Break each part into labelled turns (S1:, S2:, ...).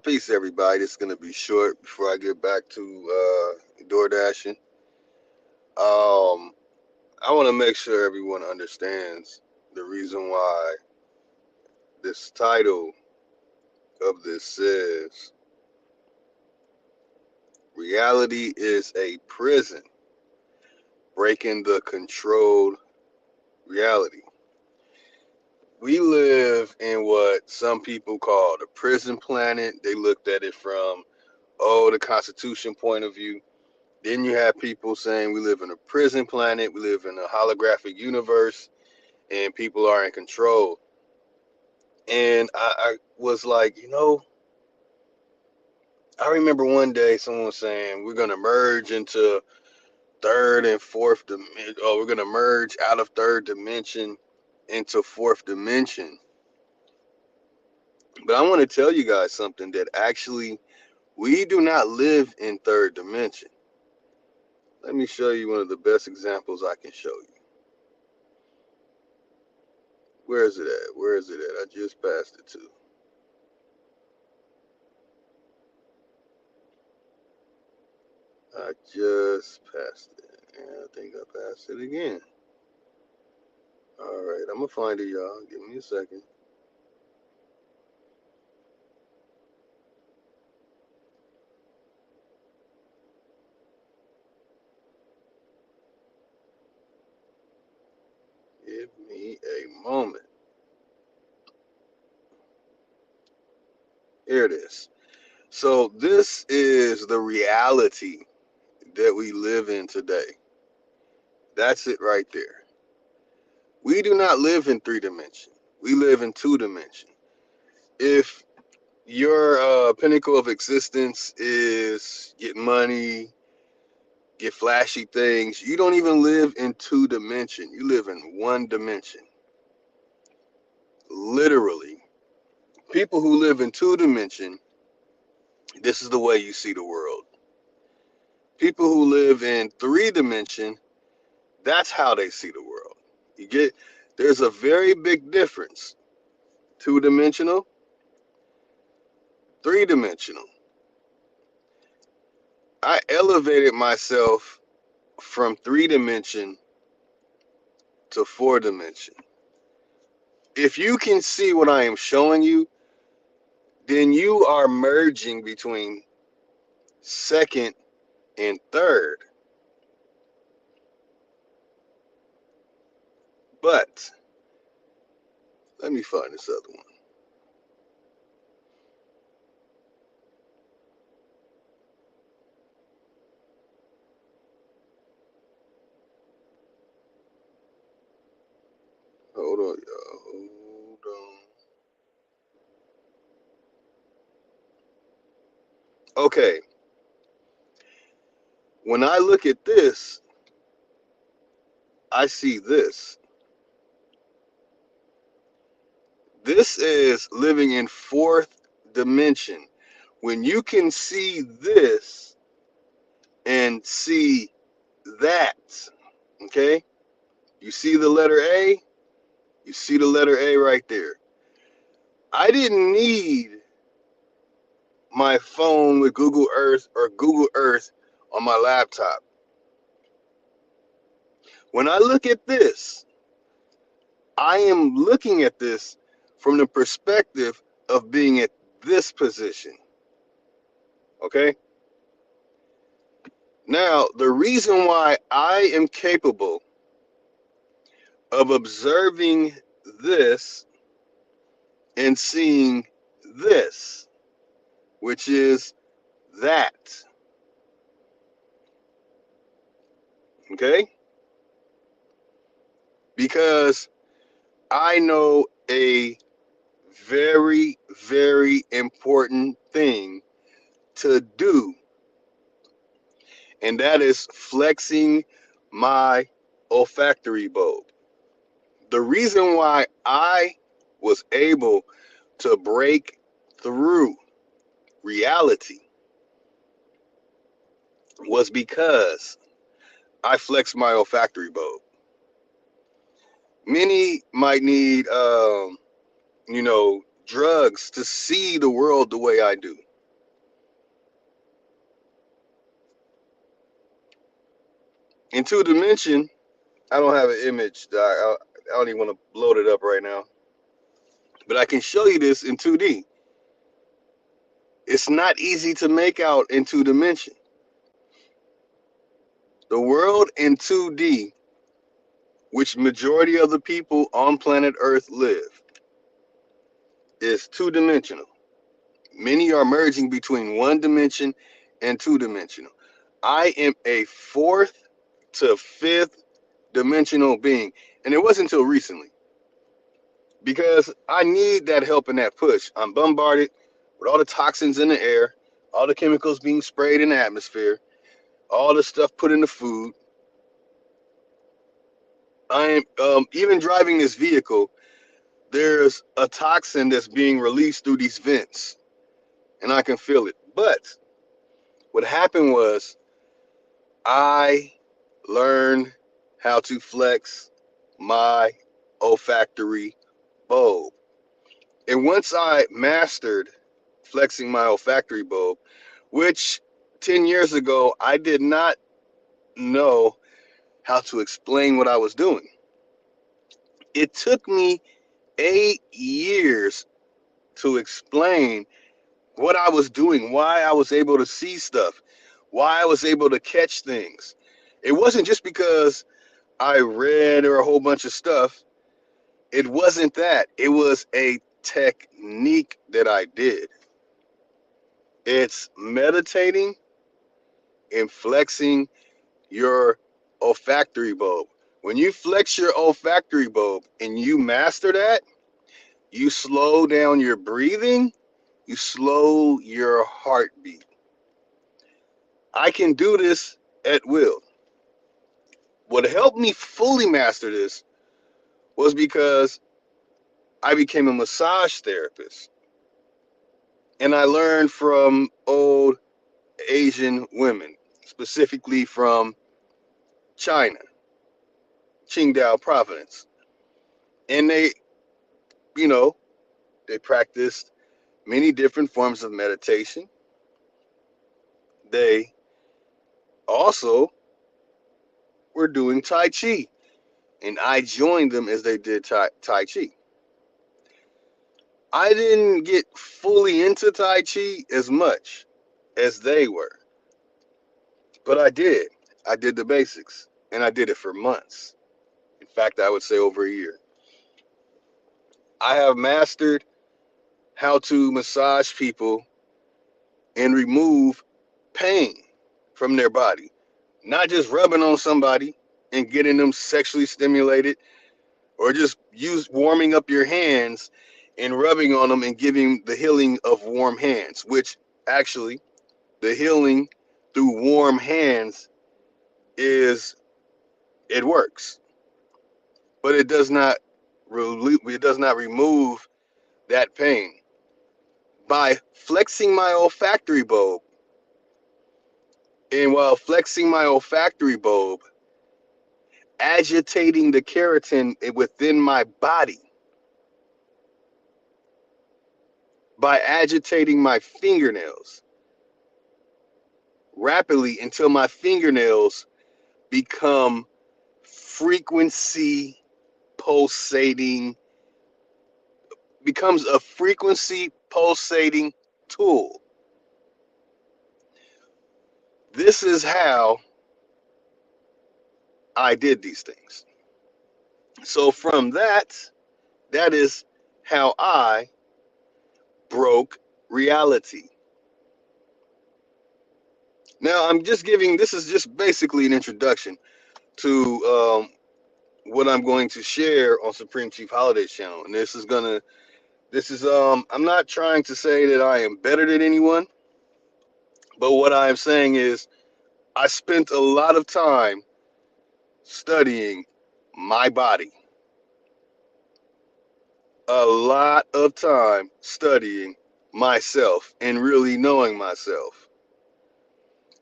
S1: Peace, everybody. It's gonna be short before I get back to door dashing. I want to make sure everyone understands the reason why this title of this says reality is a prison, breaking the controlled reality. We live in what some people call the prison planet. They looked at it from, the Constitution point of view. Then you have people saying we live in a prison planet, we live in a holographic universe, and people are in control. And I was like, I remember one day someone was saying we're gonna merge into third and fourth dimension. Oh, we're gonna merge out of third dimension into fourth dimension. But I want to tell you guys something that actually we do not live in third dimension. Let me show you one of the best examples I can show you. Where is it at? Where is it at? I just passed it to. I just passed it. And I think I passed it again. All right, I'm gonna find it, y'all. Give me a second. Give me a moment. Here it is. So this is the reality that we live in today. That's it right there. We do not live in three dimension. We live in two dimension. If your pinnacle of existence is get money, get flashy things, you don't even live in two dimension. You live in one dimension. Literally. People who live in two dimension, this is the way you see the world. People who live in three dimension, that's how they see the world. You get there's a very big difference. Two dimensional, three dimensional. I elevated myself from three dimension to four dimension. If you can see what I am showing you, then you are merging between second and third. But let me find this other one. Hold on, y'all. Hold on. Okay, when I look at this, I see this. This is living in fourth dimension. When you can see this and see that, okay? You see the letter A? You see the letter A right there. I didn't need my phone with Google Earth or Google Earth on my laptop. When I look at this, I am looking at this from the perspective of being at this position. Okay? Now, the reason why I am capable of observing this and seeing this, which is that, okay? Because I know a very, very important thing to do, and that is flexing my olfactory bulb. The reason why I was able to break through reality was because I flexed my olfactory bulb. Many might need, you know, drugs to see the world the way I do. In two dimension, I don't have an image. I don't even want to load it up right now. But I can show you this in 2D. It's not easy to make out in two dimension. The world in 2D, which majority of the people on planet Earth live, is two dimensional. Many are merging between one dimension and two dimensional. I am a fourth to fifth dimensional being. And it wasn't until recently because I need that help and that push. I'm bombarded with all the toxins in the air, all the chemicals being sprayed in the atmosphere, all the stuff put in the food. I am even driving this vehicle. There's a toxin that's being released through these vents, and I can feel it. But what happened was I learned how to flex my olfactory bulb. And once I mastered flexing my olfactory bulb, which 10 years ago I did not know how to explain what I was doing. It took me 8 years to explain what I was doing, why I was able to see stuff, why I was able to catch things. It wasn't just because I read or a whole bunch of stuff. It wasn't that. It was a technique that I did. It's meditating and flexing your olfactory bulb. When you flex your olfactory bulb and you master that, you slow down your breathing, you slow your heartbeat. I can do this at will. What helped me fully master this was because I became a massage therapist and I learned from old Asian women, specifically from China, Qingdao province. And they, you know, they practiced many different forms of meditation. They also were doing Tai Chi, and I joined them as they did Tai Chi. I didn't get fully into Tai Chi as much as they were, but I did. I did the basics, and I did it for months. In fact, I would say over a year. I have mastered how to massage people and remove pain from their body, not just rubbing on somebody and getting them sexually stimulated, or just use warming up your hands and rubbing on them and giving the healing of warm hands, which actually the healing through warm hands is, it works, but it does not remove that pain. By flexing my olfactory bulb, and while flexing my olfactory bulb, agitating the keratin within my body, by agitating my fingernails rapidly until my fingernails become frequency pulsating, becomes a frequency pulsating tool. This is how I did these things. So from that is how I broke reality. Now I'm just giving, this is just basically an introduction to what I'm going to share on Supreme Chief Holiday's channel. And I'm not trying to say that I am better than anyone, but what I am saying is I spent a lot of time studying my body, a lot of time studying myself and really knowing myself.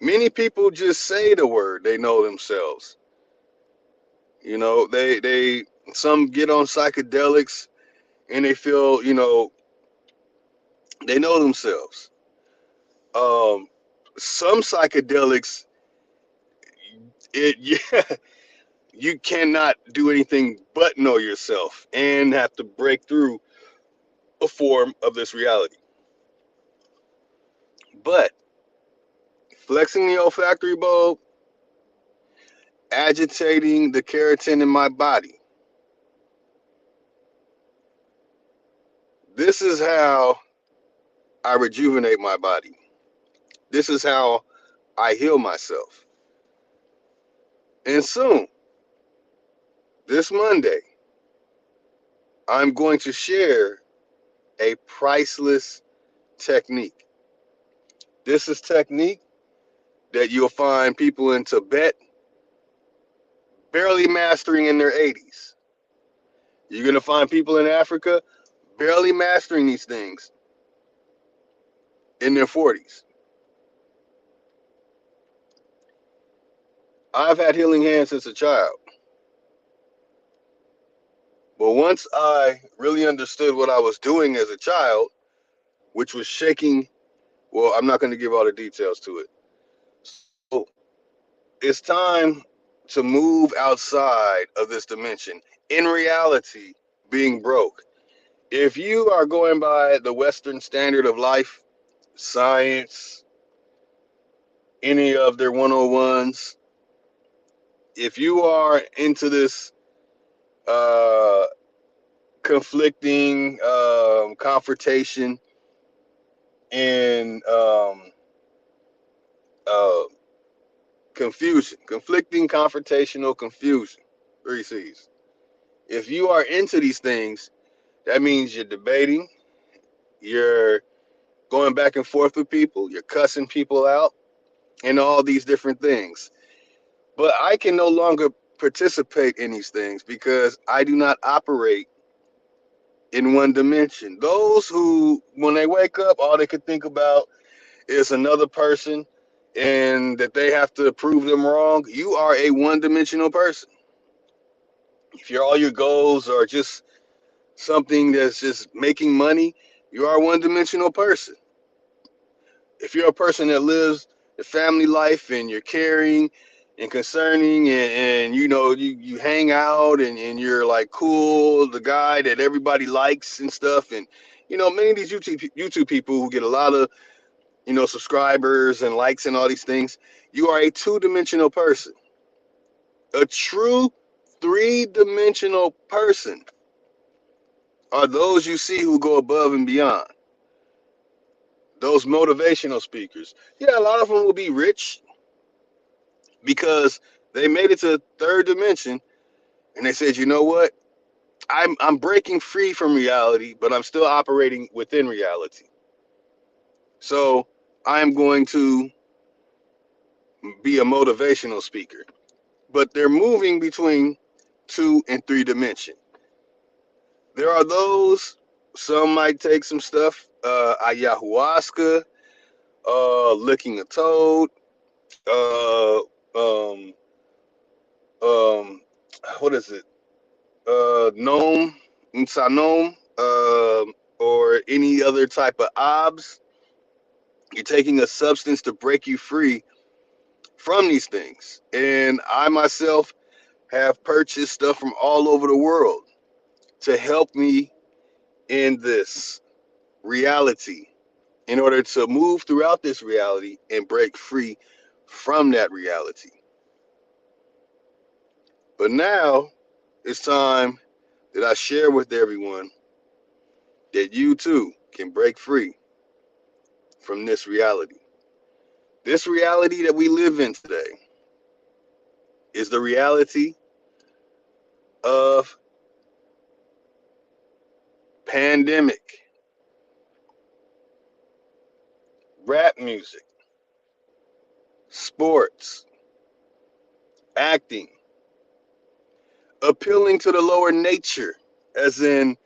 S1: Many people just say the word, they know themselves. You know, they some get on psychedelics and they feel, They know themselves. Um, some psychedelics, it yeah, you cannot do anything but know yourself and have to break through a form of this reality. But flexing the olfactory bulb, agitating the keratin in my body, this is how I rejuvenate my body. This is how I heal myself. And soon, this Monday, I'm going to share a priceless technique. This is technique that you'll find people in Tibet barely mastering in their 80s. You're going to find people in Africa barely mastering these things in their 40s. I've had healing hands since a child. But once I really understood what I was doing as a child, which was shaking, well, I'm not going to give all the details to it. So it's time to move outside of this dimension. In reality, being broke. If you are going by the Western standard of life, science, any of their 101s, if you are into this uh, conflicting confrontation and uh, confusion, conflicting confrontational confusion, three C's. If you are into these things, that means you're debating, you're going back and forth with people, you're cussing people out, and all these different things. But I can no longer participate in these things because I do not operate in one dimension. Those who, when they wake up, all they could think about is another person and that they have to prove them wrong. You are a one dimensional person. If all your goals are just something that's just making money, you are a one dimensional person. If you're a person that lives the family life and you're caring and concerning and you hang out and you're like cool, the guy that everybody likes and stuff, and many of these YouTube people who get a lot of subscribers and likes and all these things, you are a two-dimensional person. A true three-dimensional person are those you see who go above and beyond. Those motivational speakers. Yeah, a lot of them will be rich because they made it to the third dimension and they said, you know what? I'm breaking free from reality, but I'm still operating within reality. So I'm going to be a motivational speaker. But they're moving between two and three dimension. There are those, some might take some stuff, ayahuasca, licking a toad, uh, um, um, what is it? Gnome, Nsanom, or any other type of obs. You're taking a substance to break you free from these things. And I myself have purchased stuff from all over the world to help me in this reality in order to move throughout this reality and break free from that reality. But now it's time that I share with everyone that you too can break free from this reality. This reality that we live in today is the reality of pandemic, rap music, sports, acting, appealing to the lower nature, as in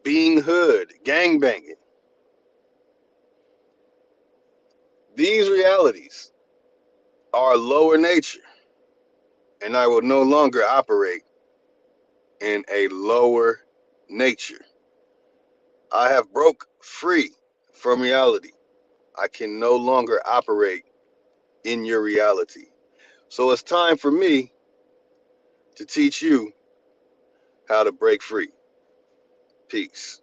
S1: being hood, gangbanging. These realities are lower nature, and I will no longer operate in a lower nature. I have broke free from reality. I can no longer operate in your reality. So it's time for me to teach you how to break free. Peace.